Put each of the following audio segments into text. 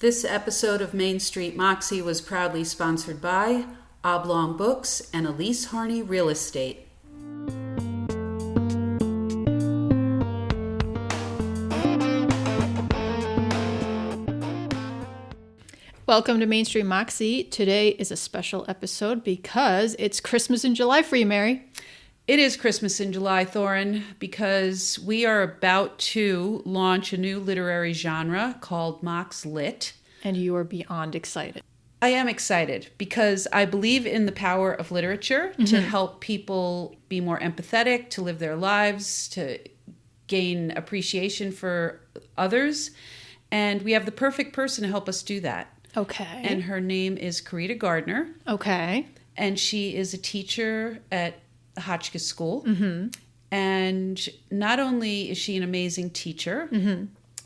This episode of Main Street Moxie was proudly sponsored by Oblong Books and Elise Harney Real Estate. Welcome to Main Street Moxie. Today is a special episode because it's Christmas in July for you, Mary. It is Christmas in July, Thorin, because we are about to launch a new literary genre called Mox Lit. And you are beyond excited. I am excited because I believe in the power of literature to help people be more empathetic, to live their lives, to gain appreciation for others. And we have the perfect person to help us do that. Okay. And her name is Carita Gardiner. Okay. And she is a teacher at the Hotchkiss School. Mm-hmm. And not only is she an amazing teacher,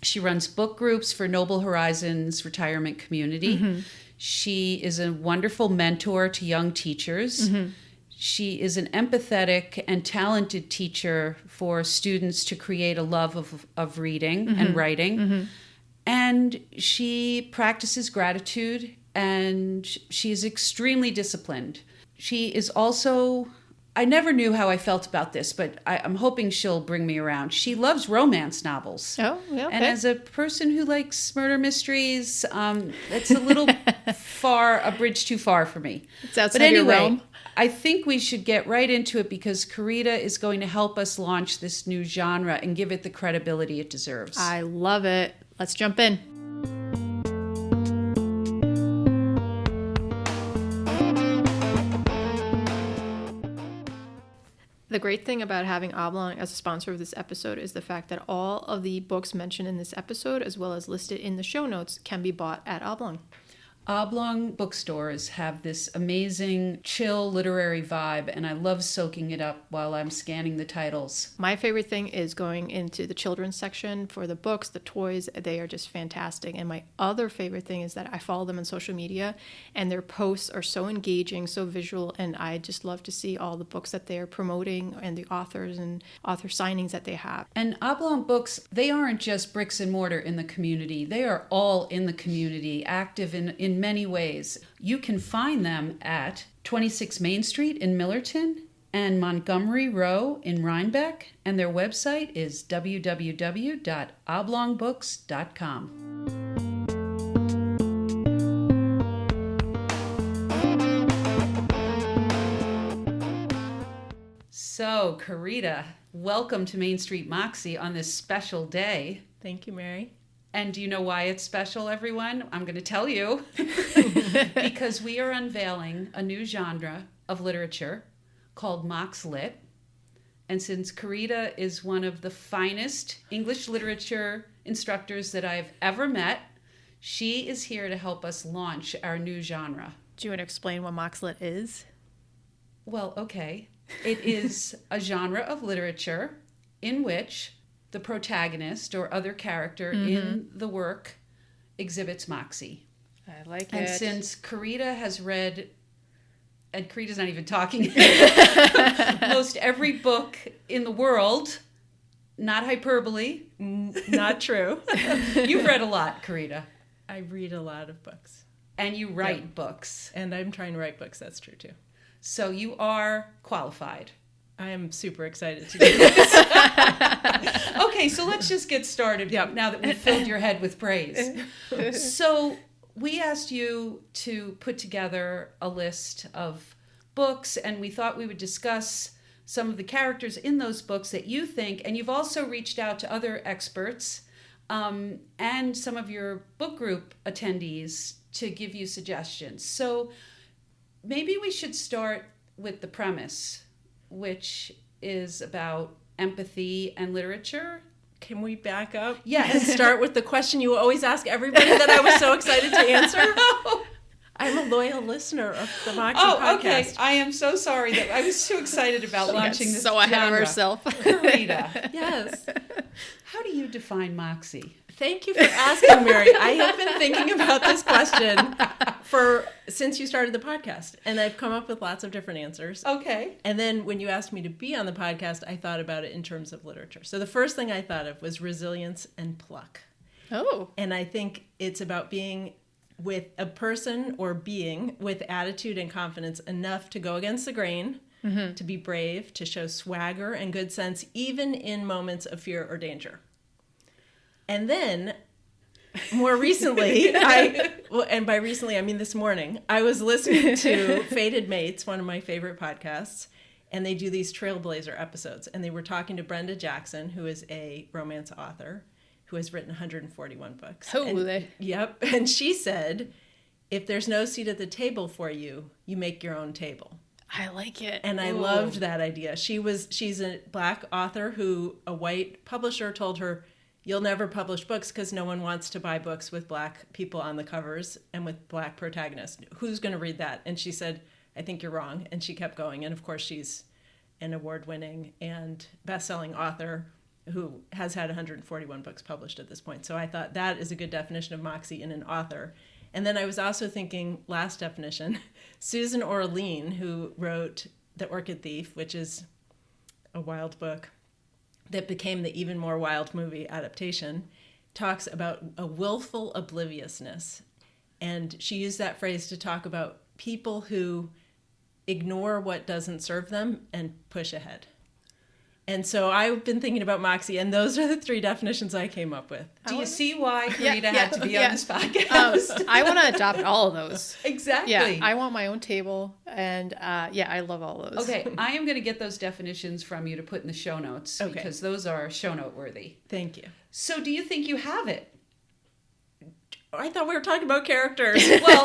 she runs book groups for Noble Horizons retirement community. She is a wonderful mentor to young teachers. She is an empathetic and talented teacher for students to create a love of reading and writing. And she practices gratitude, and she is extremely disciplined. She is also, I never knew how I felt about this, but I'm hoping she'll bring me around. She loves romance novels. Oh, yeah, okay. And as a person who likes murder mysteries, it's a little a bridge too far for me. It's outside but anyway, your realm. I think we should get right into it because Carita is going to help us launch this new genre and give it the credibility it deserves. I love it. Let's jump in. The great thing about having Oblong as a sponsor of this episode is the fact that all of the books mentioned in this episode, as well as listed in the show notes, can be bought at Oblong. Oblong bookstores have this amazing, chill literary vibe, and I love soaking it up while I'm scanning the titles. My favorite thing is going into the children's section for the books, the toys. They are just fantastic. And my other favorite thing is that I follow them on social media, and their posts are so engaging, so visual, and I just love to see all the books that they're promoting and the authors and author signings that they have. And Oblong Books, they aren't just bricks and mortar in the community. They are all in the community, active in many ways. You can find them at 26 Main Street in Millerton and Montgomery Row in Rhinebeck, and their website is www.oblongbooks.com. So, Carita, welcome to Main Street Moxie on this special day. Thank you, Mary. And do you know why it's special, everyone? I'm going to tell you. Because we are unveiling a new genre of literature called Mox Lit. And since Carita is one of the finest English literature instructors that I've ever met, she is here to help us launch our new genre. Do you want to explain what Mox Lit is? Well, okay. It is a genre of literature in which the protagonist or other character in the work exhibits moxie. I like it. And since Carita has read, and Carita's not even talking, most every book in the world, not hyperbole. Not true. You've read a lot, Carita. I read a lot of books. And you write books. And I'm trying to write books, that's true too. So you are qualified. I am super excited to do this. Okay, so let's just get started now that we've filled your head with praise. So we asked you to put together a list of books, and we thought we would discuss some of the characters in those books that you think, and you've also reached out to other experts and some of your book group attendees to give you suggestions. So maybe we should start with the premise, which is about empathy and literature. Can we back up? Yes. And start with the question you always ask everybody that I was so excited to answer? I'm a loyal listener of the Moxie podcast. Okay. I am so sorry that I was so excited about launching this so ahead of herself. Carita. Yes. How do you define moxie? Thank you for asking, Mary. I have been thinking about this question since you started the podcast, and I've come up with lots of different answers. Okay. And then when you asked me to be on the podcast, I thought about it in terms of literature. So the first thing I thought of was resilience and pluck. Oh. And I think it's about being with a person or being with attitude and confidence enough to go against the grain, to be brave, to show swagger and good sense, even in moments of fear or danger. And then, more recently, and by recently I mean this morning, I was listening to Fated Mates, one of my favorite podcasts, and they do these Trailblazer episodes. And they were talking to Brenda Jackson, who is a romance author, who has written 141 books. Holy. Yep. And she said, if there's no seat at the table for you, you make your own table. I like it. And I loved that idea. She's a Black author who a white publisher told her, you'll never publish books because no one wants to buy books with Black people on the covers and with Black protagonists. Who's going to read that? And she said, I think you're wrong. And she kept going. And of course, she's an award-winning and best-selling author who has had 141 books published at this point. So I thought that is a good definition of Moxie in an author. And then I was also thinking, last definition, Susan Orlean, who wrote The Orchid Thief, which is a wild book that became the even more wild movie adaptation, talks about a willful obliviousness. And she used that phrase to talk about people who ignore what doesn't serve them and push ahead. And so I've been thinking about Moxie, and those are the 3 definitions I came up with. Do you see why Carita had to be on this podcast? I want to adopt all of those. Exactly. Yeah, I want my own table, and I love all those. Okay, I am going to get those definitions from you to put in the show notes, because those are show note worthy. Thank you. So do you think you have it? I thought we were talking about characters. Well,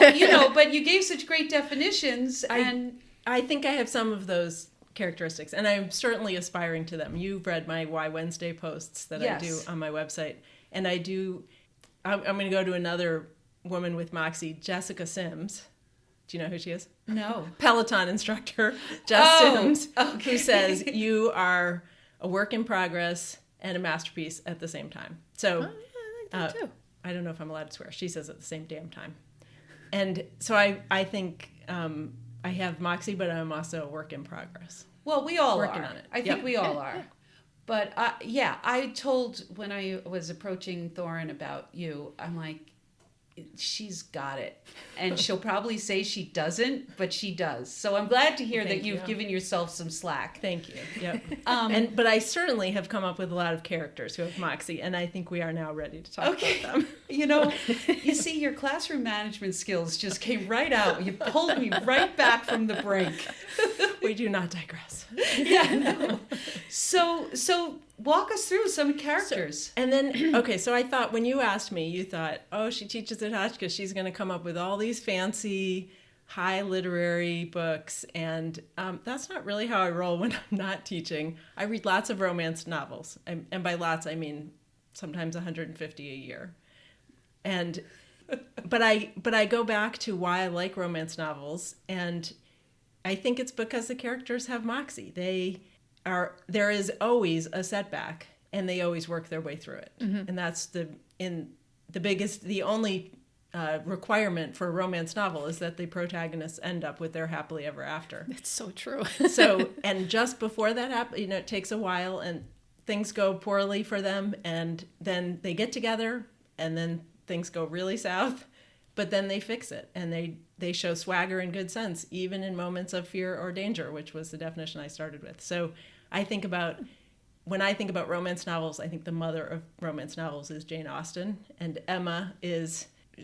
but you gave such great definitions, and I think I have some of those characteristics, and I'm certainly aspiring to them. You've read my Why Wednesday posts that I do on my website, and I'm going to go to another woman with Moxie, Jessica Sims. Do you know who she is? No. Peloton instructor, Jess Sims, who says you are a work in progress and a masterpiece at the same time. So I like that too. I don't know if I'm allowed to swear. She says at the same damn time. And so I think I have Moxie, but I'm also a work in progress. Well, we all Working are. on it. I think we all are. But I told when I was approaching Thorin about you, I'm like, she's got it. And she'll probably say she doesn't, but she does. So I'm glad to hear that you've given yourself some slack. Thank you. Yep. But I certainly have come up with a lot of characters who have Moxie, and I think we are now ready to talk about them. You see, your classroom management skills just came right out. You pulled me right back from the brink. We do not digress. No. So walk us through some characters. So I thought when you asked me, you thought, oh, she teaches at Hotchkiss. She's going to come up with all these fancy, high literary books. And that's not really how I roll when I'm not teaching. I read lots of romance novels. And by lots, I mean sometimes 150 a year. But I go back to why I like romance novels. And I think it's because the characters have Moxie. There is always a setback, and they always work their way through it. Mm-hmm. And that's the only requirement for a romance novel is that the protagonists end up with their happily ever after. That's so true. And just before that happens, it takes a while, and things go poorly for them, and then they get together, and then things go really south, but then they fix it, and they show swagger and good sense, even in moments of fear or danger, which was the definition I started with. So when I think about romance novels, I think the mother of romance novels is Jane Austen, and Emma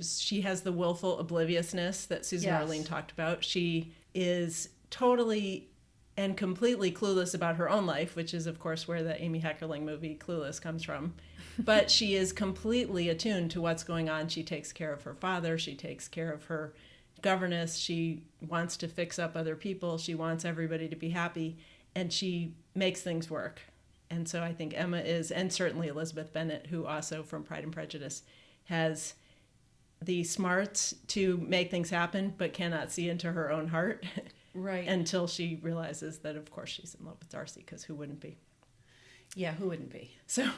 she has the willful obliviousness that Susan Orlean talked about. She is totally and completely clueless about her own life, which is, of course, where the Amy Heckerling movie Clueless comes from. But she is completely attuned to what's going on. She takes care of her father. She takes care of her governess. She wants to fix up other people. She wants everybody to be happy. And she makes things work. And so I think Emma is, and certainly Elizabeth Bennet, who also from Pride and Prejudice has the smarts to make things happen, but cannot see into her own heart. Right. Until she realizes that, of course, she's in love with Darcy, because who wouldn't be? Yeah, who wouldn't be? So,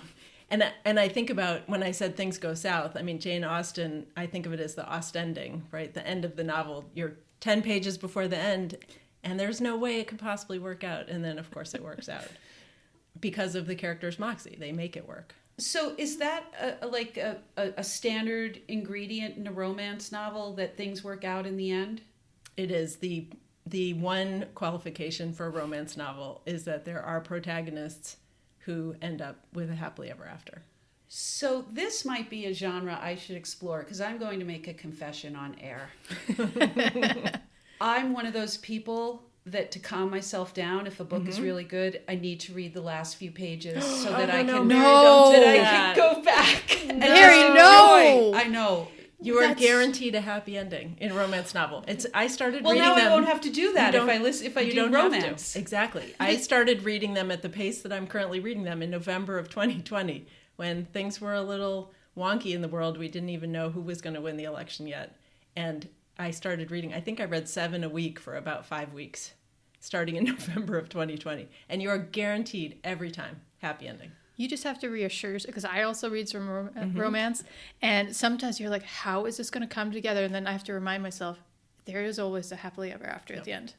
and I think about when I said things go south, I mean, Jane Austen, I think of it as the Ostending, right? The end of the novel. You're 10 pages before the end, and there's no way it could possibly work out. And then, of course, it works out. Because of the character's Moxie. They make it work. So is that a standard ingredient in a romance novel, that things work out in the end? It is. The one qualification for a romance novel is that there are protagonists who end up with a happily ever after. So this might be a genre I should explore, because I'm going to make a confession on air. I'm one of those people that, to calm myself down, if a book is really good, I need to read the last few pages so that I can go back. And Mary, no! I know. You are guaranteed a happy ending in a romance novel. I started reading them. them. I won't have to do that if I do romance. Exactly. I started reading them at the pace that I'm currently reading them in November of 2020, when things were a little wonky in the world. We didn't even know who was going to win the election yet. And I started reading, I think I read 7 a week for about 5 weeks, starting in November of 2020. And you are guaranteed every time happy ending. You just have to reassure yourself, because I also read some romance, and sometimes you're like, how is this going to come together? And then I have to remind myself, there is always a happily ever after at the end.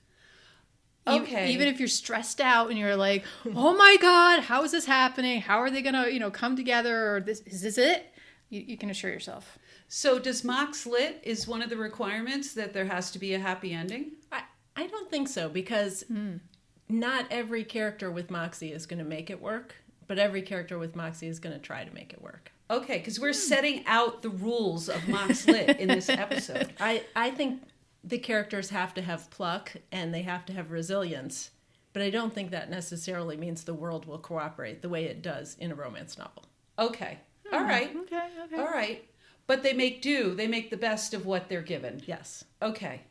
Okay. Even if you're stressed out and you're like, oh my God, how is this happening? How are they going to, come together? Or is this it? You can assure yourself. So does Mox Lit, is one of the requirements that there has to be a happy ending? I don't think so, because not every character with Moxie is going to make it work, but every character with Moxie is going to try to make it work. Okay, because we're setting out the rules of Mox Lit in this episode. I think the characters have to have pluck and they have to have resilience, but I don't think that necessarily means the world will cooperate the way it does in a romance novel. Okay. All right. Okay. All right. But they make do. They make the best of what they're given. Yes. Okay.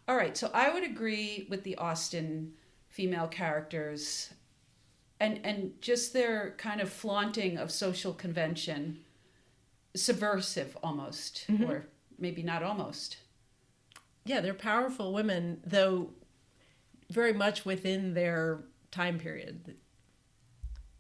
All right. So I would agree with the Austen female characters and just their kind of flaunting of social convention, subversive almost, or maybe not almost. Yeah, they're powerful women, though very much within their time period.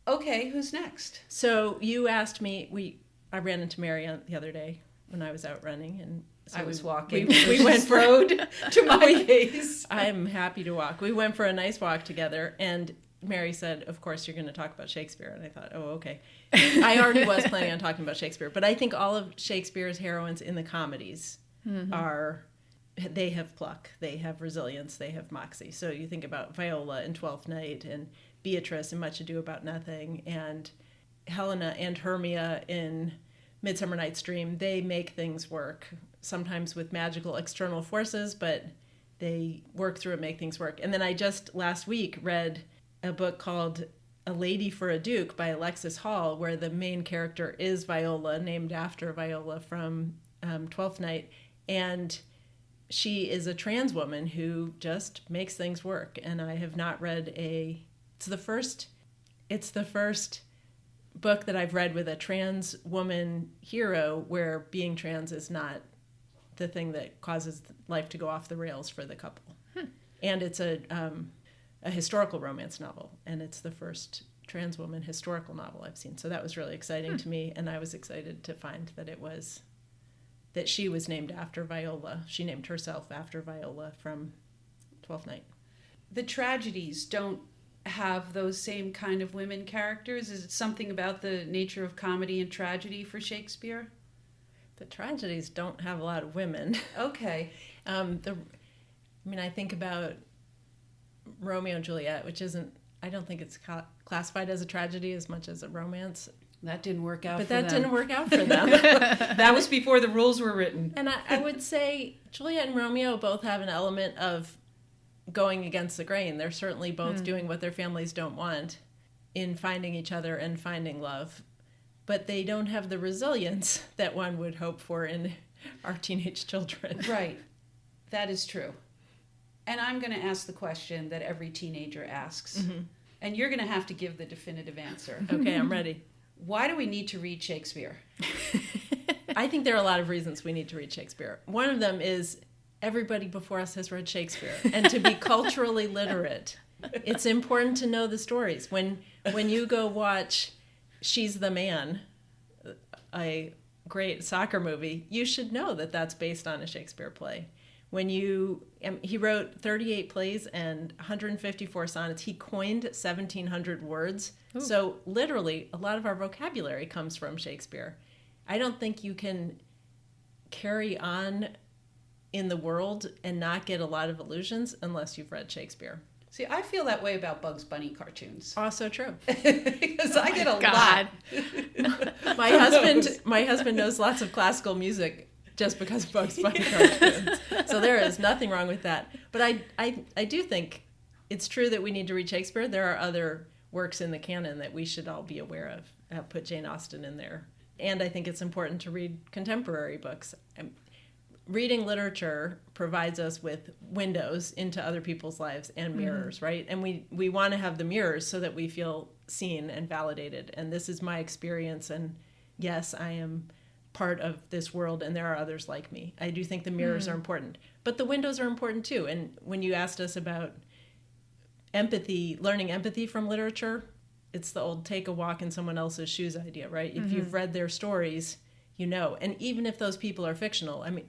Okay, who's next? So you asked me, I ran into Mary the other day when I was out running, and so I was walking. We went for road to my case. I'm happy to walk. We went for a nice walk together, and Mary said, of course, you're going to talk about Shakespeare. And I thought, oh, okay. I already was planning on talking about Shakespeare, but I think all of Shakespeare's heroines in the comedies they have pluck, they have resilience, they have moxie. So you think about Viola in Twelfth Night, and Beatrice in Much Ado About Nothing, and Helena and Hermia in Midsummer Night's Dream. They make things work, sometimes with magical external forces, but they work through and make things work. And then I just last week read a book called A Lady for a Duke by Alexis Hall, where the main character is Viola, named after Viola from Twelfth Night. And she is a trans woman who just makes things work. And I have not read it's the first book that I've read with a trans woman hero where being trans is not the thing that causes life to go off the rails for the couple. And it's a historical romance novel, and it's the first trans woman historical novel I've seen. So that was really exciting to me, and I was excited to find that she was named after Viola. She named herself after Viola from Twelfth Night. The tragedies don't have those same kind of women characters? Is it something about the nature of comedy and tragedy for Shakespeare? The tragedies don't have a lot of women. Okay. I think about Romeo and Juliet, which I don't think it's classified as a tragedy as much as a romance. That didn't work out but for them. But that didn't work out for them. That was before the rules were written. And I would say Juliet and Romeo both have an element of going against the grain. They're certainly both doing what their families don't want in finding each other and finding love. But they don't have the resilience that one would hope for in our teenage children. Right. That is true. And I'm going to ask the question that every teenager asks. And you're going to have to give the definitive answer. Okay, I'm ready. Why do we need to read Shakespeare? I think there are a lot of reasons we need to read Shakespeare. One of them is everybody before us has read Shakespeare. And to be culturally literate, it's important to know the stories. When you go watch She's the Man, a great soccer movie, you should know that that's based on a Shakespeare play. He wrote 38 plays and 154 sonnets. He coined 1,700 words. Ooh. So literally, a lot of our vocabulary comes from Shakespeare. I don't think you can carry on in the world and not get a lot of illusions unless you've read Shakespeare. See, I feel that way about Bugs Bunny cartoons. Also true. Because I get a lot. My husband knows lots of classical music just because of Bugs Bunny cartoons. So there is nothing wrong with that. But I do think it's true that we need to read Shakespeare. There are other works in the canon that we should all be aware of. Put Jane Austen in there. And I think it's important to read contemporary books. Reading literature provides us with windows into other people's lives and mirrors, right? And we want to have the mirrors so that we feel seen and validated. And this is my experience. And yes, I am part of this world and there are others like me. I do think the mirrors are important. But the windows are important too. And when you asked us about empathy, learning empathy from literature, it's the old take a walk in someone else's shoes idea, right? If you've read their stories, you know. And even if those people are fictional, I mean,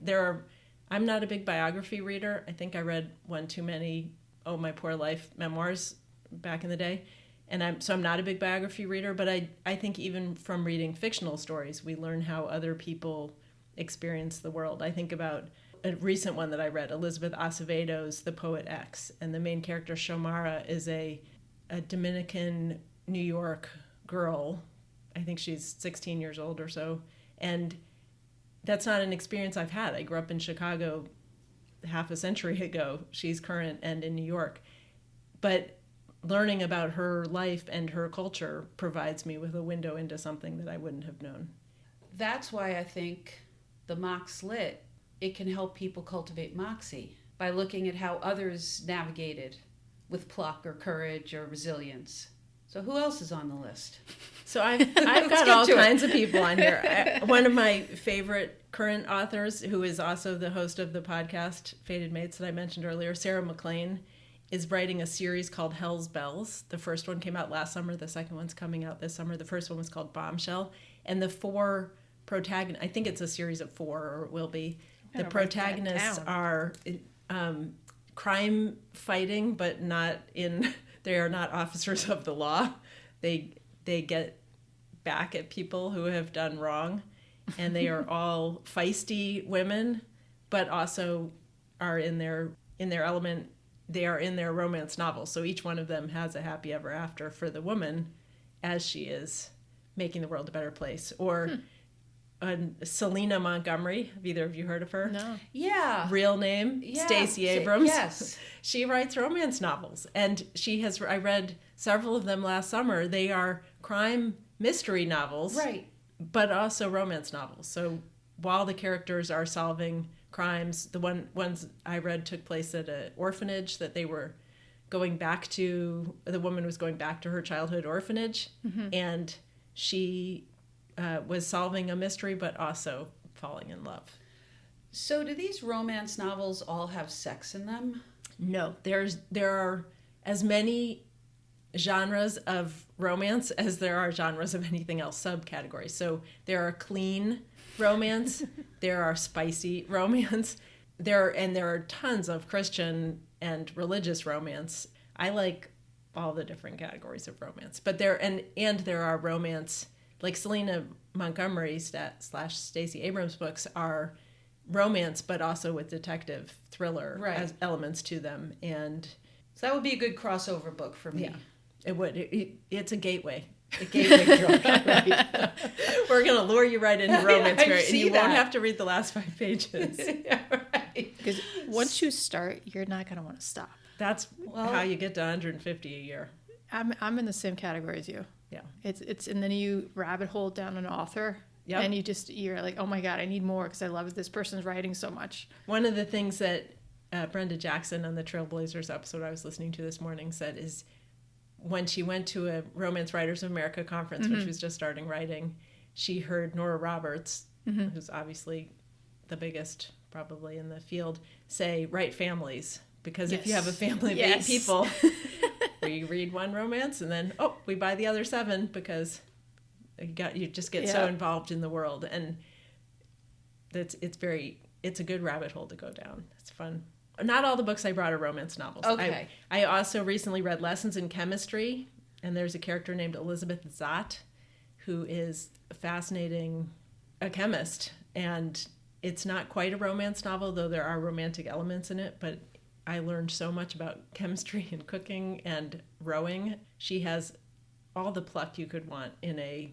I'm not a big biography reader. I think I read one too many Oh My Poor Life memoirs back in the day. And I'm not a big biography reader, but I think even from reading fictional stories, we learn how other people experience the world. I think about a recent one that I read, Elizabeth Acevedo's The Poet X, and the main character, Shomara, is a Dominican New York girl. I think she's 16 years old or so. And that's not an experience I've had. I grew up in Chicago half a century ago. She's current and in New York. But learning about her life and her culture provides me with a window into something that I wouldn't have known. That's why I think the Mox Lit, it can help people cultivate moxie by looking at how others navigated with pluck or courage or resilience. So who else is on the list? So I've got all kinds of people on here. One of my favorite current authors, who is also the host of the podcast Fated Mates that I mentioned earlier, Sarah McLean, is writing a series called Hell's Bells. The first one came out last summer. The second one's coming out this summer. The first one was called Bombshell. And the four protagonists, I think it's a series of four, or it will be. The protagonists are crime fighting, but not in... They are not officers of the law. They get back at people who have done wrong, and they are all feisty women, but also are in their element. They are in their romance novels. So each one of them has a happy ever after for the woman as she is making the world a better place. Or Selena Montgomery. Have either of you heard of her? No. Yeah. Real name, Stacey Abrams. Yes. She writes romance novels, and I read several of them last summer. They are crime mystery novels. Right. But also romance novels. So while the characters are solving crimes, the ones I read took place at an orphanage that they were going back to. The woman was going back to her childhood orphanage, and she was solving a mystery, but also falling in love. So do these romance novels all have sex in them? No, there are as many genres of romance as there are genres of anything else, subcategories. So there are clean romance, there are spicy romance, there are tons of Christian and religious romance. I like all the different categories of romance, but there are romance, like Selena Montgomery / Stacey Abrams books are romance, but also with detective thriller as elements to them. And so that would be a good crossover book for me. Yeah, it would. It's a gateway. A gateway drug. Right? We're going to lure you right into romance, and you won't have to read the last 5 pages. Yeah, right. Because once you start, you're not going to want to stop. That's how you get to 150 a year. I'm in the same category as you. Yeah. It's and then you rabbit hole down an author. Yep. And you're like, oh my God, I need more because I love this person's writing so much. One of the things that Brenda Jackson on the Trailblazers episode I was listening to this morning said is when she went to a Romance Writers of America conference, which was just starting writing, she heard Nora Roberts, who's obviously the biggest probably in the field, say, write families. Because if you have a family of 8 people, we read one romance and then, we buy the other 7 because you just get so involved in the world. And it's very it's a good rabbit hole to go down. It's fun. Not all the books I brought are romance novels. Okay. I also recently read Lessons in Chemistry, and there's a character named Elizabeth Zott who is a chemist, and it's not quite a romance novel, though there are romantic elements in it, but I learned so much about chemistry and cooking and rowing. She has all the pluck you could want in a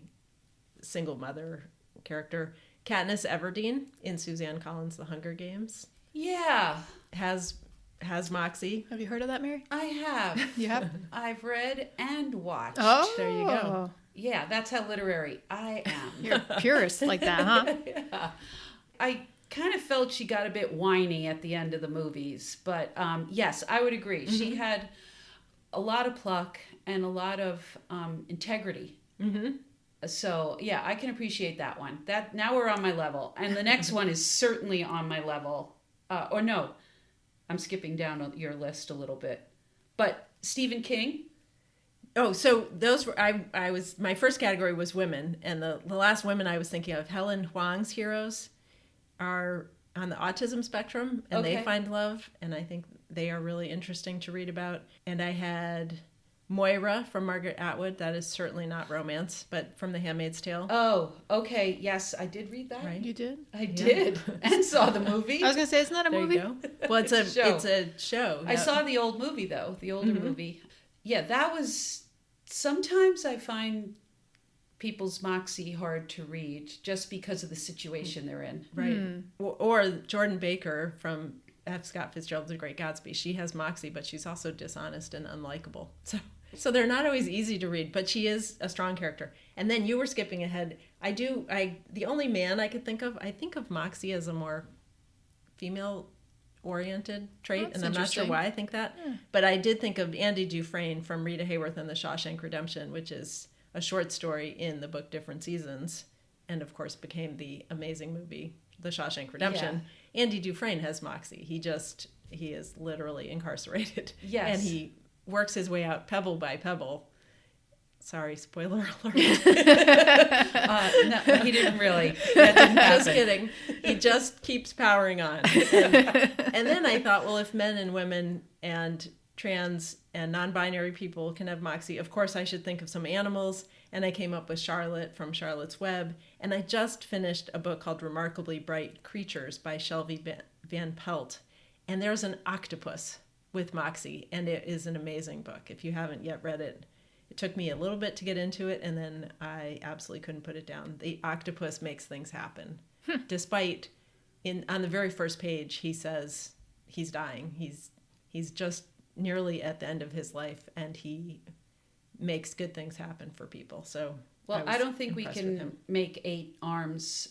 single mother character. Katniss Everdeen in Suzanne Collins' The Hunger Games Yeah. has Moxie. Have you heard of that, Mary? I have. You have? I've read and watched. Oh. There you go. Yeah, that's how literary I am. You're a purist like that, huh? Yeah. I kind of felt she got a bit whiny at the end of the movies, but yes, I would agree. Mm-hmm. She had a lot of pluck and a lot of integrity. Mm-hmm. So yeah, I can appreciate that one. That now we're on my level, and the next one is certainly on my level. Or no, I'm skipping down your list a little bit, but Stephen King. Oh, so those were I was my first category was women, and the last women I was thinking of, Helen Huang's heroes are on the autism spectrum, and they find love, and I think they are really interesting to read about. And I had Moira from Margaret Atwood. That is certainly not romance, but from The Handmaid's Tale. Oh, okay. Yes, I did read that. Right. You did? I did, and saw the movie. I was going to say, isn't that a movie? There you go. Well, it's a show. I saw the old movie, though, the older movie. Yeah, that was... Sometimes I find people's Moxie hard to read just because of the situation they're in. Right. Or Jordan Baker from F. Scott Fitzgerald's The Great Gatsby. She has Moxie, but she's also dishonest and unlikable. So they're not always easy to read, but she is a strong character. And then you were skipping ahead. The only man I could think of Moxie as a more female-oriented trait, and I'm not sure why I think that. Yeah. But I did think of Andy Dufresne from Rita Hayworth and The Shawshank Redemption, which is a short story in the book Different Seasons, and of course became the amazing movie The Shawshank Redemption. Yeah. Andy Dufresne has Moxie. He is literally incarcerated. Yes. And he works his way out pebble by pebble. Sorry, spoiler alert. No, he didn't really. That didn't happen. Just kidding. He just keeps powering on. And then I thought, well, if men and women and trans and non-binary people can have Moxie, of course I should think of some animals. And I came up with Charlotte from Charlotte's Web. And I just finished a book called Remarkably Bright Creatures by Shelby Van Pelt. And there's an octopus with Moxie, and it is an amazing book. If you haven't yet read it, it took me a little bit to get into it, and then I absolutely couldn't put it down. The octopus makes things happen. Despite, on the very first page, he says he's dying. He's just nearly at the end of his life, and he makes good things happen for people. So, well, I don't think we can make 8 arms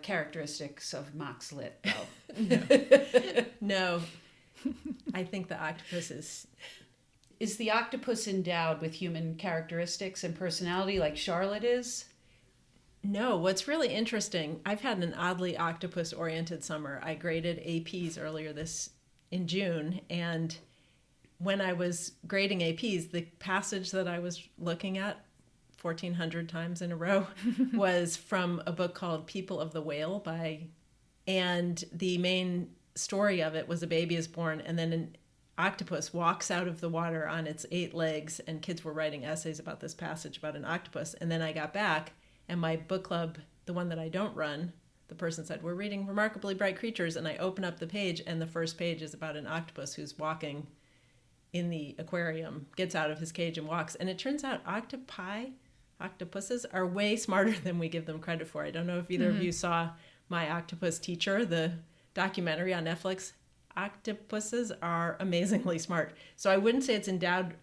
characteristics of Mox Lit, though. No. I think the octopus is... Is the octopus endowed with human characteristics and personality like Charlotte is? No. What's really interesting, I've had an oddly octopus-oriented summer. I graded APs earlier in June, and when I was grading APs, the passage that I was looking at 1,400 times in a row was from a book called People of the Whale and the main story of it was a baby is born, and then an octopus walks out of the water on its 8 legs, and kids were writing essays about this passage about an octopus. And then I got back, and my book club, the one that I don't run, the person said, we're reading Remarkably Bright Creatures, and I open up the page, and the first page is about an octopus who's walking in the aquarium, gets out of his cage and walks. And it turns out octopuses are way smarter than we give them credit for. I don't know if either of you saw My Octopus Teacher, the documentary on Netflix. Octopuses are amazingly smart. So I wouldn't say it's endowed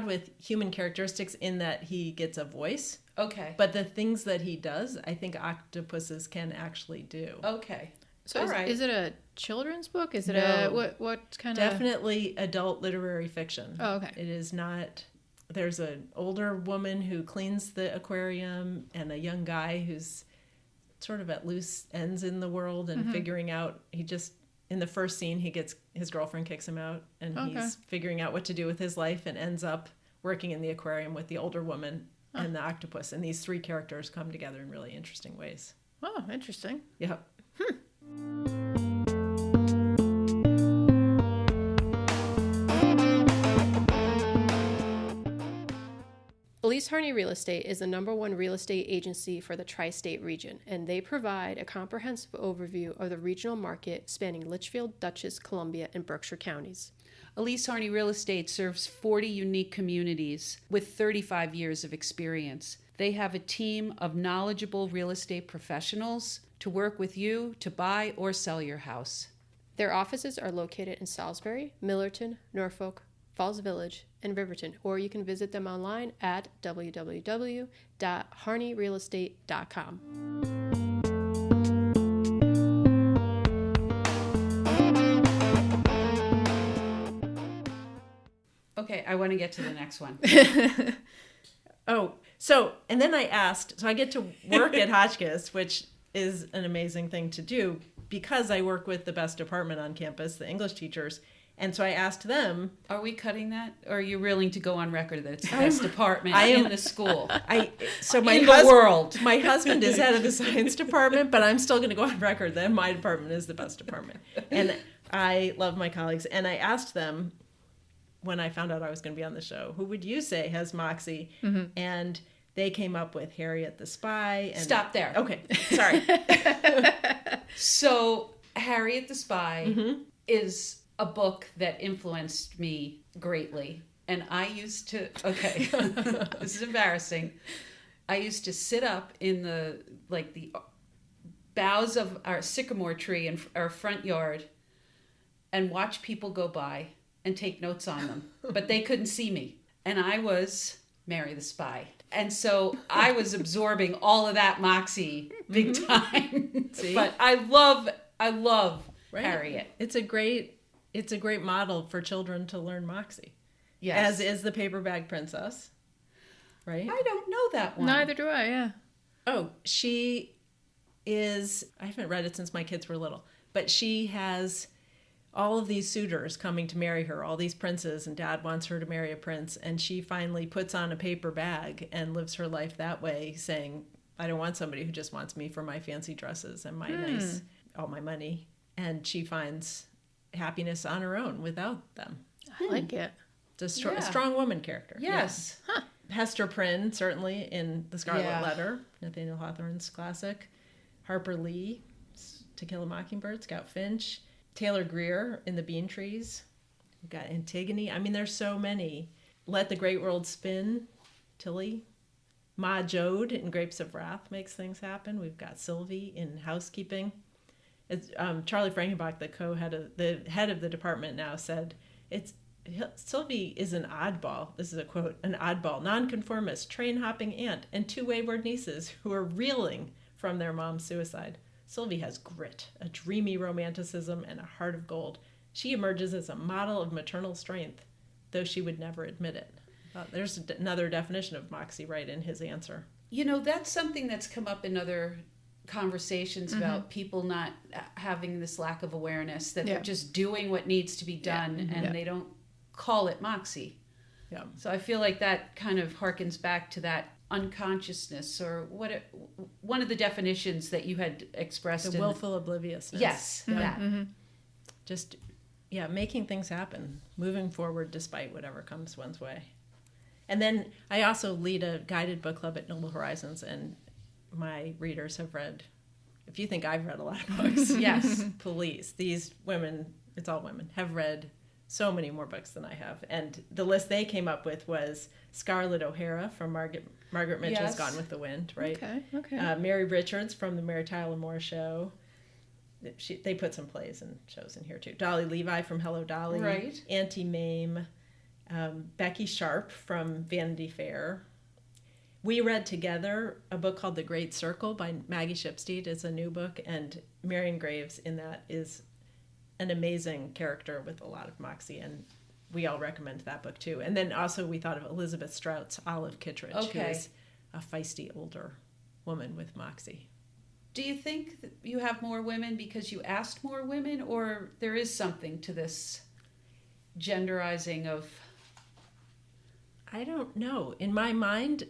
with human characteristics in that he gets a voice. Okay. But the things that he does, I think octopuses can actually do. Okay. So is it a children's book? Is it what kind of... Definitely adult literary fiction. Oh, okay. It is not... There's an older woman who cleans the aquarium and a young guy who's sort of at loose ends in the world and figuring out... In the first scene, his girlfriend kicks him out, and he's figuring out what to do with his life and ends up working in the aquarium with the older woman and the octopus. And these 3 characters come together in really interesting ways. Oh, interesting. Yep. Felice Harney Real Estate is the #1 real estate agency for the tri-state region, and they provide a comprehensive overview of the regional market spanning Litchfield, Dutchess, Columbia, and Berkshire counties. Elise Harney Real Estate serves 40 unique communities with 35 years of experience. They have a team of knowledgeable real estate professionals to work with you to buy or sell your house. Their offices are located in Salisbury, Millerton, Norfolk, Falls Village, and Riverton, or you can visit them online at www.harneyrealestate.com. Okay, I want to get to the next one. And then I asked, so I get to work at Hotchkiss, which is an amazing thing to do because I work with the best department on campus, the English teachers. And so I asked them. Are we cutting that? Or are you willing to go on record that it's the best department in the school? World. My husband is head of the science department, but I'm still going to go on record that my department is the best department. And I love my colleagues. And I asked them when I found out I was going to be on the show, who would you say has Moxie? Mm-hmm. And they came up with Harriet the Spy. And Stop there. Okay, sorry. So Harriet the Spy is a book that influenced me greatly. And I used to, this is embarrassing. I used to sit up in the boughs of our sycamore tree in our front yard and watch people go by and take notes on them. But they couldn't see me. And I was Mary the Spy. And so I was absorbing all of that Moxie big time. See? But I love Right. Harriet. It's a great model for children to learn Moxie. Yes. As is the Paper Bag Princess. Right? I don't know that one. Neither do I, yeah. Oh, she is, I haven't read it since my kids were little, but she has all of these suitors coming to marry her, all these princes, and dad wants her to marry a prince, and she finally puts on a paper bag and lives her life that way, saying, I don't want somebody who just wants me for my fancy dresses and my all my money. And she finds happiness on her own without them. I like it. It's a strong woman character. Yes. Yeah. Huh. Hester Prynne, certainly, in The Scarlet Letter, Nathaniel Hawthorne's classic. Harper Lee, To Kill a Mockingbird, Scout Finch. Taylor Greer in The Bean Trees. We've got Antigone. I mean, there's so many. Let the Great World Spin, Tilly. Ma Jode in Grapes of Wrath makes things happen. We've got Sylvie in Housekeeping. It's, Charlie Frankenbach, the head of the department now, said, Sylvie is an oddball. This is a quote, an oddball, nonconformist, train-hopping aunt, and two wayward nieces who are reeling from their mom's suicide. Sylvie has grit, a dreamy romanticism, and a heart of gold. She emerges as a model of maternal strength, though she would never admit it. There's another definition of Moxie right in his answer. You know, that's something that's come up in other conversations about people not having this lack of awareness, that they're just doing what needs to be done, and they don't call it Moxie. Yeah. So I feel like that kind of harkens back to that unconsciousness, or one of the definitions that you had expressed. The willful obliviousness. Yes, that. Mm-hmm. Just, making things happen, moving forward despite whatever comes one's way. And then I also lead a guided book club at Noble Horizons, and my readers have read, if you think I've read a lot of books, yes, please, these women, it's all women, have read so many more books than I have. And the list they came up with was Scarlett O'Hara from Margaret Mitchell's Gone with the Wind, right? Okay. Mary Richards from the Mary Tyler Moore Show. They put some plays and shows in here too. Dolly Levi from Hello Dolly. Right. Auntie Mame. Becky Sharp from Vanity Fair. We read together a book called The Great Circle by Maggie Shipstead. It's a new book, and Marion Graves in that is an amazing character with a lot of moxie, and we all recommend that book too. And then also we thought of Elizabeth Strout's Olive Kittredge, who is a feisty older woman with moxie. Do you think that you have more women because you asked more women, or there is something to this genderizing of... I don't know. In my mind,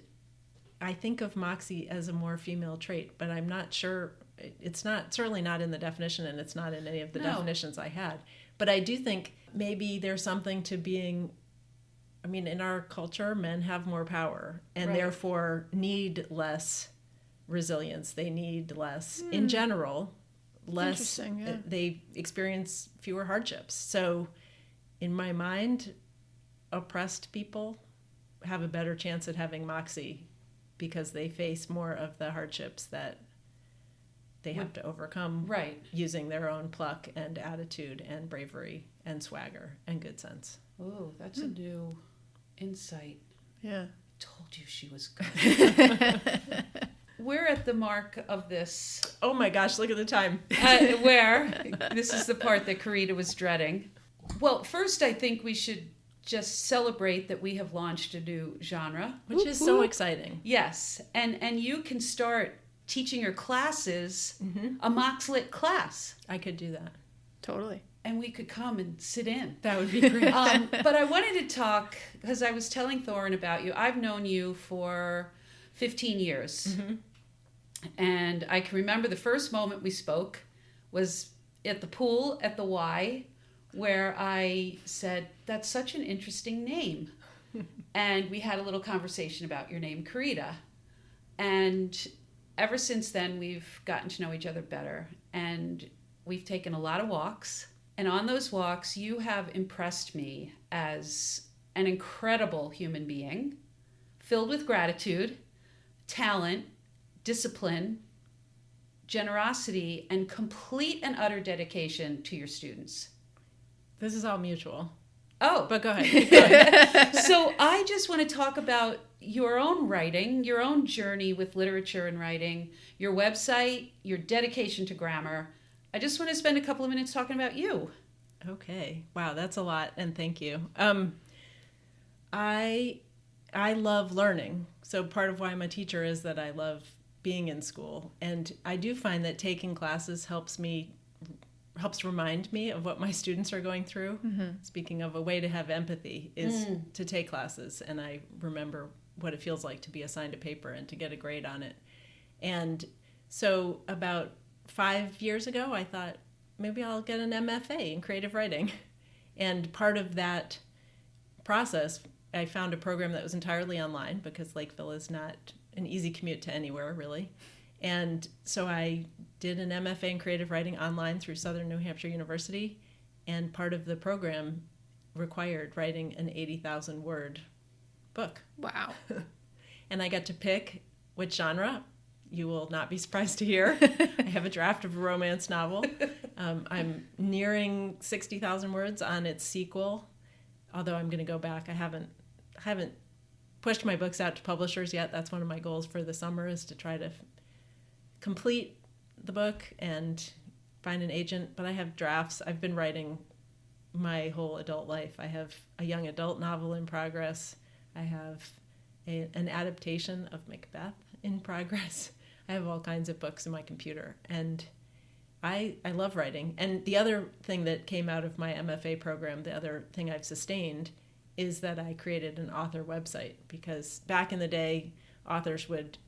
I think of moxie as a more female trait, but I'm not sure. It's certainly not in the definition, and it's not in any of the definitions I had. But I do think maybe there's something to being I mean, in our culture, men have more power and Right. therefore need less resilience. They need less, in general, less. Interesting, yeah. They experience fewer hardships. So, in my mind, oppressed people have a better chance at having moxie because they face more of the hardships that they have to overcome Right. using their own pluck and attitude and bravery and swagger and good sense. Oh, that's a new insight. Yeah. Told you she was good. We're at the mark of this, Oh my gosh, look at the time. where this is the part that Carita was dreading. Well, first, I think we should just celebrate that we have launched a new genre. Which is so exciting. Yes, and you can start teaching your classes a Mox Lit class, I could do that. Totally. and we could come and sit in. That would be great. But I wanted to talk, because I was telling Thorin about you. I've known you for 15 years. And I can remember the first moment we spoke was at the pool at the Y, where I said, that's such an interesting name. And we had a little conversation about your name, Carita. And ever since then, we've gotten to know each other better. And we've taken a lot of walks. And on those walks, you have impressed me as an incredible human being, filled with gratitude, talent, discipline, generosity, and complete and utter dedication to your students. This is all mutual. Oh, But go ahead. Keep going. so I just want to talk about your own writing, your own journey with literature and writing, your website, your dedication to grammar. I just want to spend a couple of minutes talking about you. Okay. Wow, that's a lot, and thank you. I love learning. So part of why I'm a teacher is that I love being in school, and I do find that taking classes helps remind me of what my students are going through. Speaking of a way to have empathy is to take classes, and I remember what it feels like to be assigned a paper and to get a grade on it. And so about 5 years ago, I thought maybe I'll get an MFA in creative writing. And part of that process, I found a program that was entirely online because Lakeville is not an easy commute to anywhere, really. And so I did an MFA in creative writing online through Southern New Hampshire University, and part of the program required writing an 80,000 word book. Wow. And I got to pick which genre. You will not be surprised to hear. I have a draft of a romance novel. I'm nearing 60,000 words on its sequel, although I'm going to go back. I haven't pushed my books out to publishers yet. That's one of my goals for the summer, is to try to complete the book and find an agent. But I have drafts. I've been writing my whole adult life. I have a young adult novel in progress. I have an adaptation of Macbeth in progress. I have all kinds of books in my computer, and I love writing. And the other thing that came out of my MFA program, the other thing I've sustained, is that I created an author website, because back in the day, authors would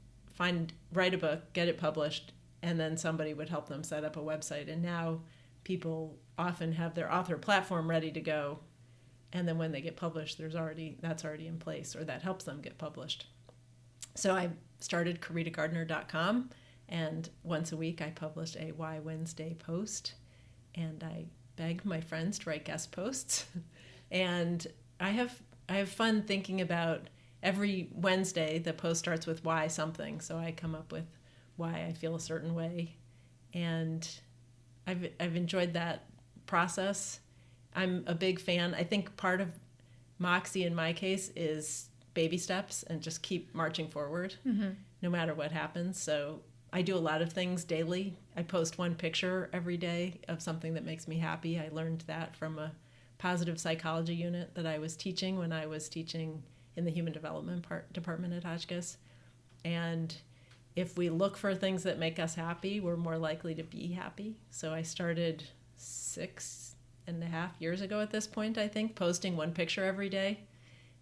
write a book, get it published, and then somebody would help them set up a website. And now people often have their author platform ready to go, and then when they get published, that's already in place, or that helps them get published. So I started CaritaGardiner.com, and once a week I published a Why Wednesday post, and I beg my friends to write guest posts. And I have fun thinking about every Wednesday the post starts with why something, so I come up with why I feel a certain way, and I've enjoyed that process. I'm a big fan. I think part of Moxie in my case is baby steps and just keep marching forward no matter what happens. So I do a lot of things daily. I post one picture every day of something that makes me happy. I learned that from a positive psychology unit that I was teaching when I was teaching in the human development department at Hotchkiss. And if we look for things that make us happy, we're more likely to be happy. So I started 6.5 years ago at this point, I think, posting one picture every day.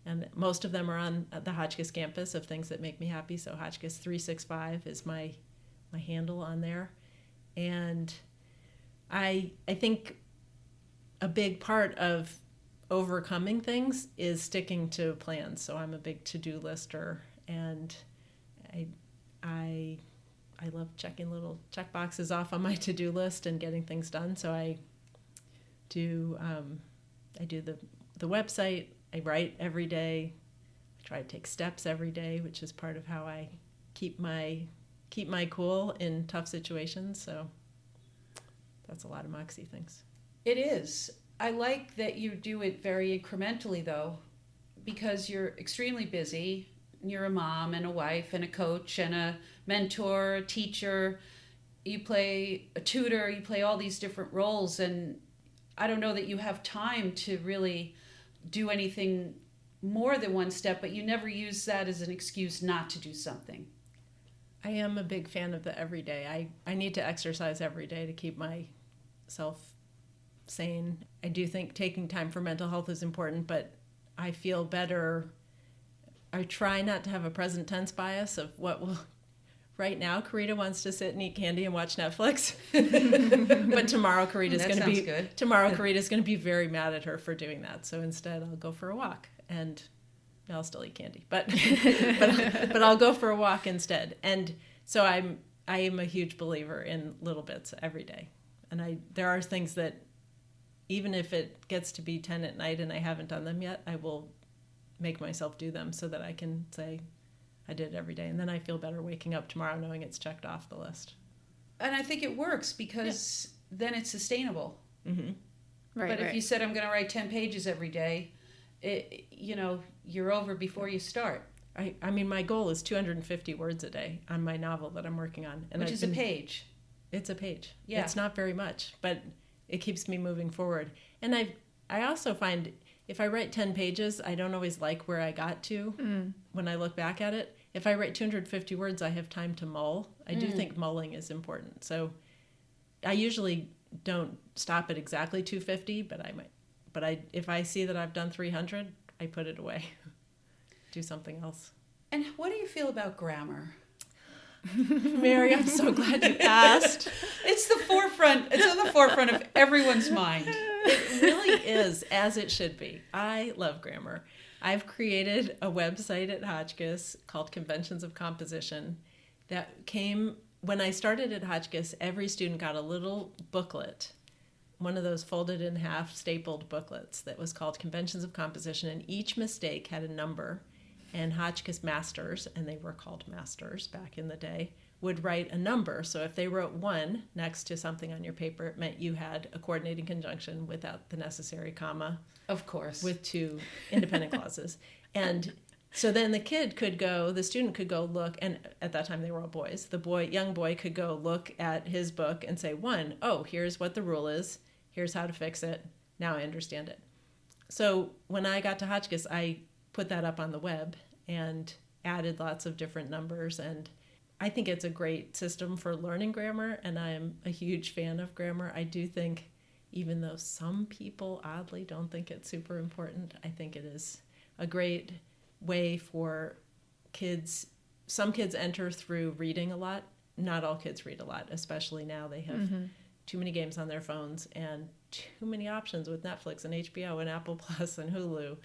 And most of them are on the Hotchkiss campus of things that make me happy. So Hotchkiss 365 is my handle on there. And I think a big part of overcoming things is sticking to plans. So I'm a big to-do lister, and I love checking little check boxes off on my to-do list and getting things done. So I do the website. I write every day. I try to take steps every day, which is part of how I keep my cool in tough situations. So that's a lot of Moxie things. It is. I like that you do it very incrementally, though, because you're extremely busy. You're a mom and a wife and a coach and a mentor, a teacher. You play a tutor. You play all these different roles. And I don't know that you have time to really do anything more than one step, but you never use that as an excuse not to do something. I am a big fan of the everyday. I need to exercise every day to keep myself sane. I do think taking time for mental health is important, but I feel better. I try not to have a present tense bias of what will. Right now, Carita wants to sit and eat candy and watch Netflix, but tomorrow Carita's going to be good. Tomorrow Carita's going to be very mad at her for doing that. So instead, I'll go for a walk, and I'll still eat candy, but I'll go for a walk instead. And so I am a huge believer in little bits every day, and there are things that even if it gets to be 10 at night and I haven't done them yet, I will make myself do them so that I can say I did it every day. And then I feel better waking up tomorrow knowing it's checked off the list. And I think it works because then it's sustainable. Mm-hmm. Right. But if you said I'm going to write 10 pages every day, you're over before you start. I mean, my goal is 250 words a day on my novel that I'm working on. And Which is a page. It's a page. Yeah. It's not very much, but it keeps me moving forward. And I also find if I write 10 pages, I don't always like where I got to when I look back at it. If I write 250 words, I have time to mull. I do think mulling is important. So I usually don't stop at exactly 250, but I might. But if I see that I've done 300, I put it away. Do something else. And what do you feel about grammar? Mary, I'm so glad you asked. It's on the forefront of everyone's mind. It really is, as it should be. I love grammar. I've created a website at Hotchkiss called Conventions of Composition that came when I started at Hotchkiss. Every student got a little booklet, one of those folded in half stapled booklets that was called Conventions of Composition, and each mistake had a number. And Hotchkiss masters, and they were called masters back in the day, would write a number. So if they wrote 1 next to something on your paper, it meant you had a coordinating conjunction without the necessary comma. Of course. With 2 independent clauses. And so then the student could go look, and at that time they were all boys. The young boy could go look at his book and say, 1, oh, here's what the rule is. Here's how to fix it. Now I understand it. So when I got to Hotchkiss, I put that up on the web and added lots of different numbers, and I think it's a great system for learning grammar, and I am a huge fan of grammar. I do think, even though some people oddly don't think it's super important, I think it is a great way for kids. Some kids enter through reading a lot. Not all kids read a lot, especially now. They have too many games on their phones and too many options with Netflix and HBO and Apple Plus and Hulu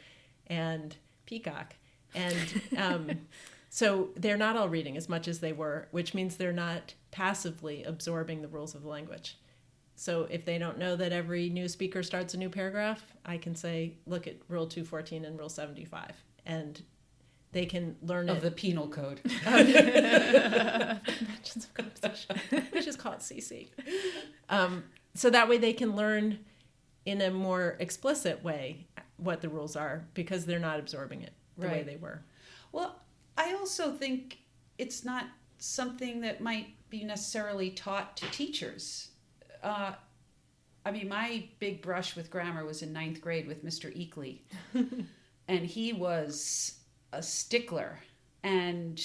and Peacock. And so they're not all reading as much as they were, which means they're not passively absorbing the rules of the language. So if they don't know that every new speaker starts a new paragraph, I can say, look at Rule 214 and Rule 75. And they can learn of the penal code. Conventions of Composition. We just call it CC. So that way they can learn in a more explicit way what the rules are, because they're not absorbing it the way they were. Well, I also think it's not something that might be necessarily taught to teachers. I mean, my big brush with grammar was in 9th grade with Mr. Eakley. And he was a stickler. And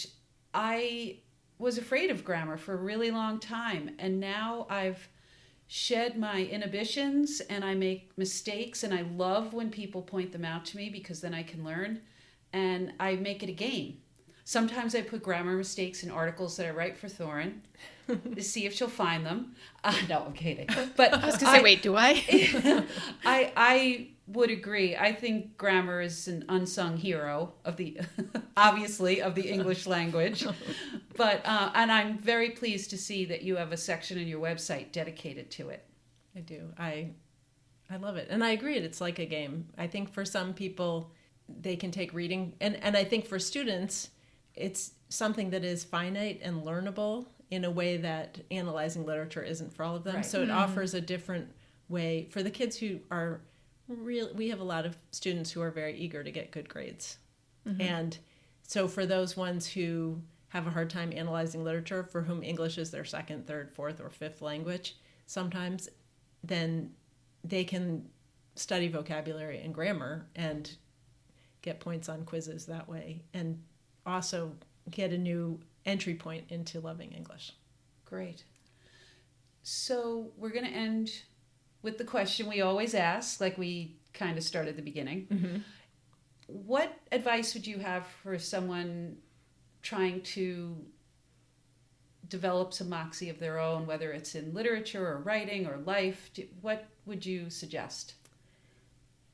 I was afraid of grammar for a really long time. And now I've shed my inhibitions and I make mistakes. And I love when people point them out to me, because then I can learn. And I make it a game. Sometimes I put grammar mistakes in articles that I write for Thorin to see if she'll find them. No, I'm kidding. But I was going to say, wait, do I? I would agree. I think grammar is an unsung hero of the, obviously, of the English language. But, and I'm very pleased to see that you have a section in your website dedicated to it. I do. I love it. And I agree. It's like a game. I think for some people, they can take reading. And I think for students, it's something that is finite and learnable in a way that analyzing literature isn't for all of them. Right. So it offers a different way for the kids who are real. We have a lot of students who are very eager to get good grades. And so for those ones who have a hard time analyzing literature, for whom English is their second, third, fourth, or fifth language, sometimes then they can study vocabulary and grammar and get points on quizzes that way, and also get a new entry point into loving English. Great. So we're going to end with the question we always ask, like we kind of started at the beginning. What advice would you have for someone trying to develop some moxie of their own, whether it's in literature or writing or life? What would you suggest?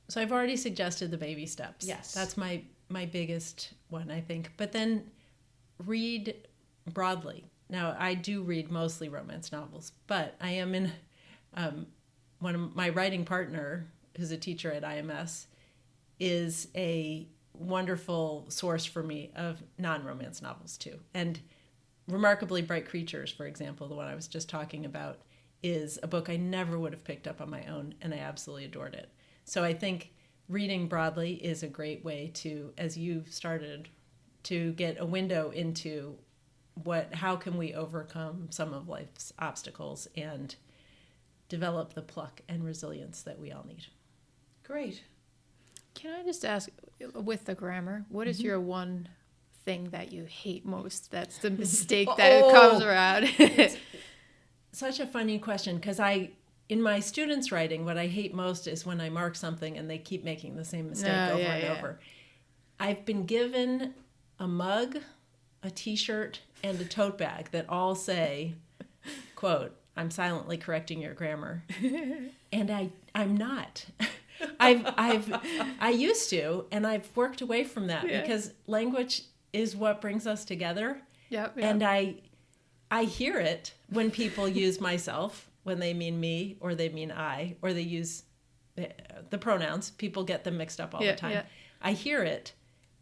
So I've already suggested the baby steps. Yes. That's my biggest one, I think. But then read broadly. Now, I do read mostly romance novels, but I am in one of my writing partner, who's a teacher at IMS, is a wonderful source for me of non-romance novels too. And Remarkably Bright Creatures, for example, the one I was just talking about, is a book I never would have picked up on my own, and I absolutely adored it. So I think reading broadly is a great way to, as you've started, to get a window into how can we overcome some of life's obstacles and develop the pluck and resilience that we all need. Great. Can I just ask, with the grammar, what is your one thing that you hate most? That's the mistake that it comes around. Such a funny question, because in my students' writing, what I hate most is when I mark something and they keep making the same mistake over and over. I've been given a mug, a t-shirt, and a tote bag that all say, quote, "I'm silently correcting your grammar." And I'm not. I used to, and I've worked away from that because language is what brings us together. Yep. And I hear it when people use myself, when they mean me, or they mean I, or they use the pronouns. People get them mixed up all the time. I hear it,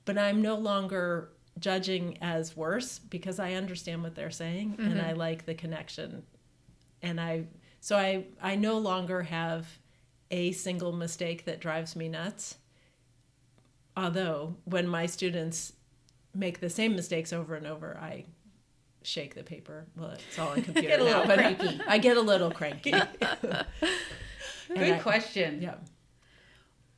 but I'm no longer judging as worse because I understand what they're saying and I like the connection. And I no longer have a single mistake that drives me nuts. Although when my students make the same mistakes over and over, I shake the paper. Well, it's all on computer Get a now, little but cranky. I get a little cranky. Good question. Yeah.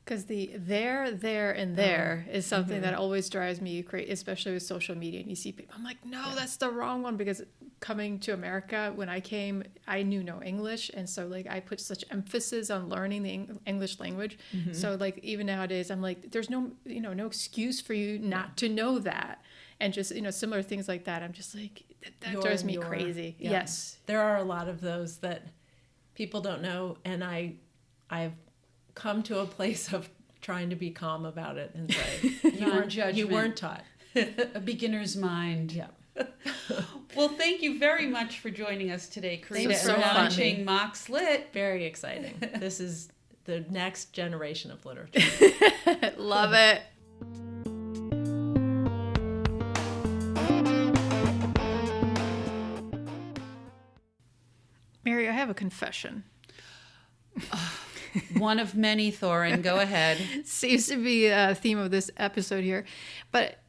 Because the there, and there is something that always drives me crazy, especially with social media. And you see people, I'm like, no, that's the wrong one. Because coming to America, when I came, I knew no English. And so like I put such emphasis on learning the English language. So like even nowadays, I'm like, there's no excuse for you not to know that. And just, similar things like that. I'm just like, that drives me crazy. Yeah. Yes. There are a lot of those that people don't know. And I've come to a place of trying to be calm about it and say, you weren't taught. A beginner's mind. Yeah. Well, thank you very much for joining us today, Carita, So and fun. launching Mox Lit. Very exciting. This is the next generation of literature. Love it. Mary, I have a confession. One of many, Thorin. Go ahead. Seems to be a theme of this episode here. But,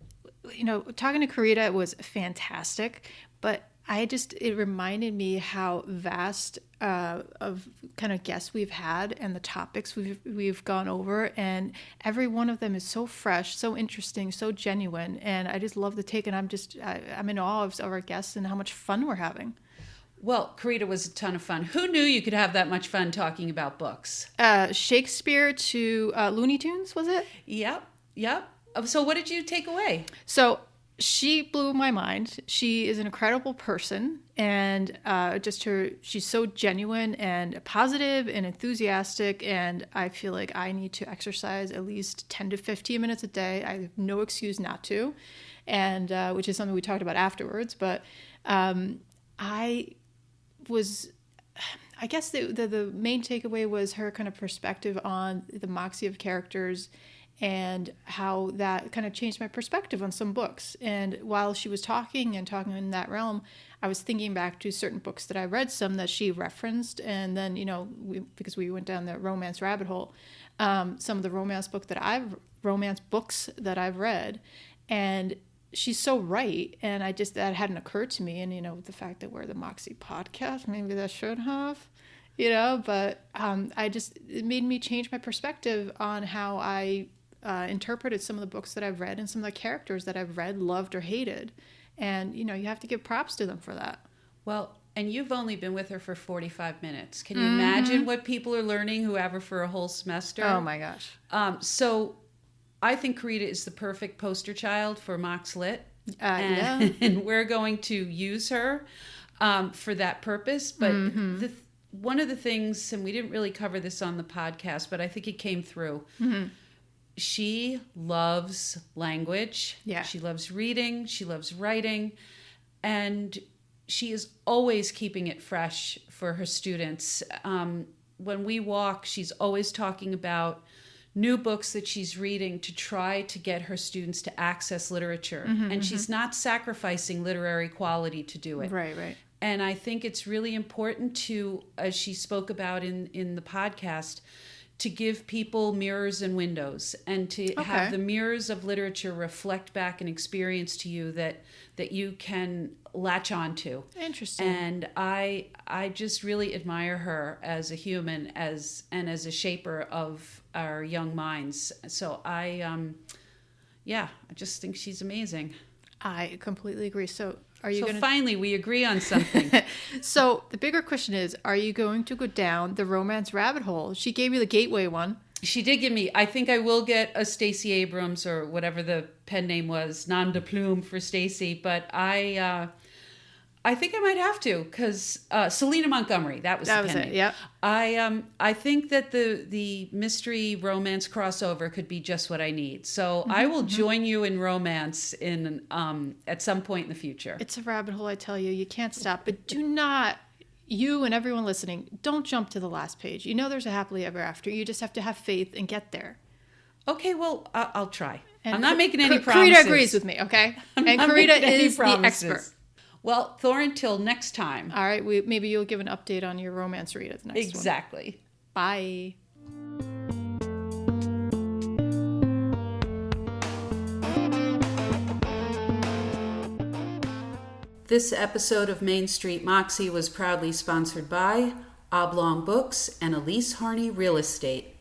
talking to Carita was fantastic. But it reminded me how vast of kind of guests we've had and the topics we've gone over. And every one of them is so fresh, so interesting, so genuine. And I just love the take. And I'm in awe of our guests and how much fun we're having. Well, Carita was a ton of fun. Who knew you could have that much fun talking about books? Shakespeare to Looney Tunes, was it? Yep. So what did you take away? So she blew my mind. She is an incredible person, and she's so genuine and positive and enthusiastic, and I feel like I need to exercise at least 10 to 15 minutes a day. I have no excuse not to, and which is something we talked about afterwards, but I guess the main takeaway was her kind of perspective on the Moxie of characters and how that kind of changed my perspective on some books. And while she was talking in that realm, I was thinking back to certain books that I read, some that she referenced, and then, because we went down the romance rabbit hole, some of the romance books that I've read, and she's so right. And that hadn't occurred to me. And, the fact that we're the Moxie podcast, maybe that should have, but it made me change my perspective on how I interpreted some of the books that I've read and some of the characters that I've read, loved, or hated. And, you have to give props to them for that. Well, and you've only been with her for 45 minutes. Can you imagine what people are learning who have her for a whole semester? Oh, my gosh. So I think Carita is the perfect poster child for Mox Lit. Yeah. And we're going to use her for that purpose. But one of the things, and we didn't really cover this on the podcast, but I think it came through. She loves language. Yeah. She loves reading. She loves writing. And she is always keeping it fresh for her students. When we walk, she's always talking about new books that she's reading to try to get her students to access literature. And she's not sacrificing literary quality to do it. Right. And I think it's really important to, as she spoke about in the podcast, to give people mirrors and windows, and to have the mirrors of literature reflect back an experience to you that you can latch onto. Interesting. And I just really admire her as a human, as a shaper of our young minds. So I just think she's amazing. I completely agree. So finally we agree on something. So the bigger question is, are you going to go down the romance rabbit hole? She gave you the gateway one. She did give me, I think I will get a Stacey Abrams or whatever the pen name was, nom de plume for Stacey, but I think I might have to, because Selena Montgomery, that was the pen name. It, yep. I think that the mystery romance crossover could be just what I need. So I will join you in romance at some point in the future. It's a rabbit hole, I tell you. You can't stop. But do not, you and everyone listening, don't jump to the last page. There's a happily ever after. You just have to have faith and get there. Okay, well, I'll try. And I'm not making any promises. Carita agrees with me, okay? And Carita is the expert. Well, Thor, until next time. All right, maybe you'll give an update on your romance read at the next one. Exactly. Bye. This episode of Main Street Moxie was proudly sponsored by Oblong Books and Elise Harney Real Estate.